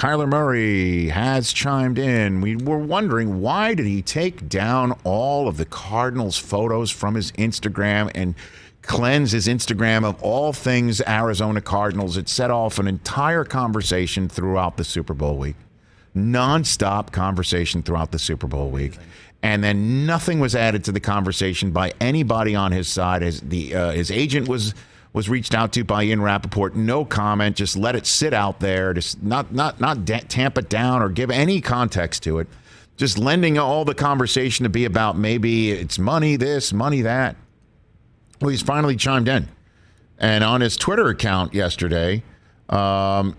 Kyler Murray has chimed in. We were wondering, why did he take down all of the Cardinals photos from his Instagram and cleanse his Instagram of all things Arizona Cardinals? It set off an entire conversation throughout the Super Bowl week. Nonstop conversation throughout the Super Bowl week. And then nothing was added to the conversation by anybody on his side. His agent was reached out to by Ian Rappaport. No comment. Just let it sit out there. Just not tamp it down or give any context to it. Just lending all the conversation to be about maybe it's money this, money that. Well, he's finally chimed in. And on his Twitter account yesterday,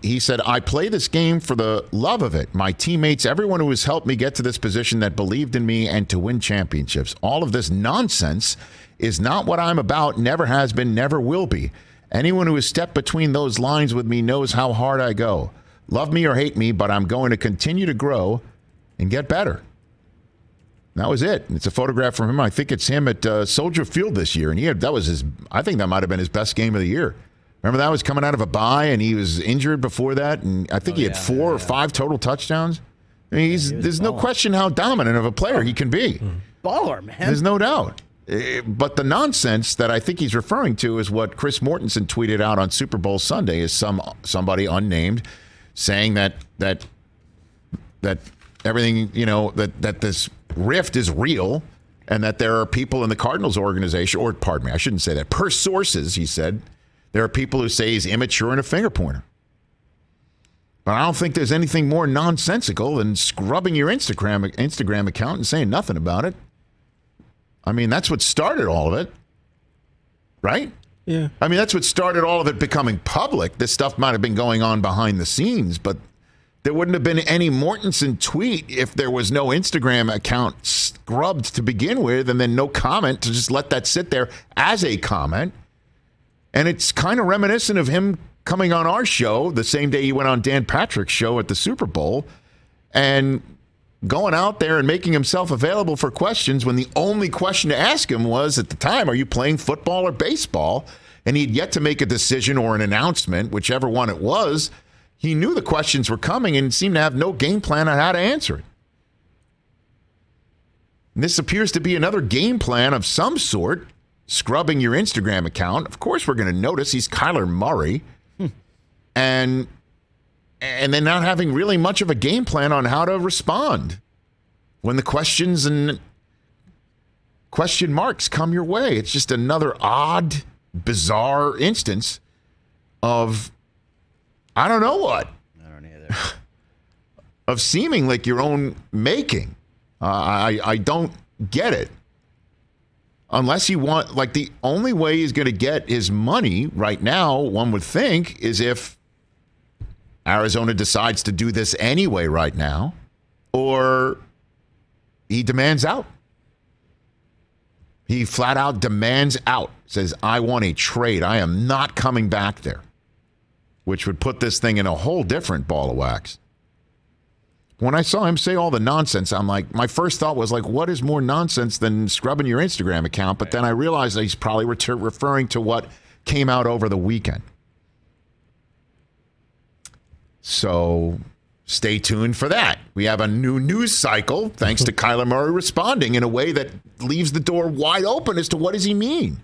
he said, I play this game for the love of it. My teammates, everyone who has helped me get to this position that believed in me and to win championships. All of this nonsense is not what I'm about, never has been, never will be. Anyone who has stepped between those lines with me knows how hard I go. Love me or hate me, but I'm going to continue to grow and get better. That was it. It's a photograph from him. I think it's him at Soldier Field this year. And I think that might have been his best game of the year. Remember that was coming out of a bye and he was injured before that. And I think he had 4 or 5 total touchdowns. I mean, there's no question how dominant of a player he can be. Baller, man. There's no doubt. But the nonsense that I think he's referring to is what Chris Mortensen tweeted out on Super Bowl Sunday is somebody unnamed saying that everything, that this rift is real and that there are people in the Cardinals organization, or pardon me, I shouldn't say that. Per sources, he said, there are people who say he's immature and a finger pointer. But I don't think there's anything more nonsensical than scrubbing your Instagram account and saying nothing about it. I mean, that's what started all of it, right? Yeah. I mean, that's what started all of it becoming public. This stuff might have been going on behind the scenes, but there wouldn't have been any Mortensen tweet if there was no Instagram account scrubbed to begin with and then no comment to just let that sit there as a comment. And it's kind of reminiscent of him coming on our show the same day he went on Dan Patrick's show at the Super Bowl and going out there and making himself available for questions when the only question to ask him was, at the time, are you playing football or baseball? And he'd yet to make a decision or an announcement, whichever one it was. He knew the questions were coming and seemed to have no game plan on how to answer it. And this appears to be another game plan of some sort, scrubbing your Instagram account. Of course, we're going to notice he's Kyler Murray. And then not having really much of a game plan on how to respond when the questions and question marks come your way. It's just another odd, bizarre instance of, I don't know what. I don't either. Of seeming like your own making. I don't get it. Unless you want, like, the only way he's going to get his money right now, one would think, is if Arizona decides to do this anyway right now, or he demands out. He flat out demands out, says, I want a trade. I am not coming back there, which would put this thing in a whole different ball of wax. When I saw him say all the nonsense, I'm like, my first thought was like, what is more nonsense than scrubbing your Instagram account? But then I realized that he's probably referring to what came out over the weekend. So stay tuned for that. We have a new news cycle thanks to Kyler Murray responding in a way that leaves the door wide open as to what does he mean.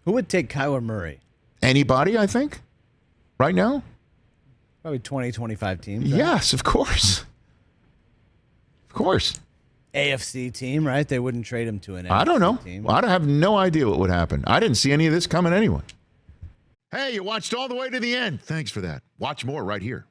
Who would take Kyler Murray? Anybody, I think, right now? Probably 20, 25 teams. Right? Yes, of course. Of course. AFC team, right? They wouldn't trade him to an AFC I don't know. team. I have no idea what would happen. I didn't see any of this coming anyway. Hey, you watched all the way to the end. Thanks for that. Watch more right here.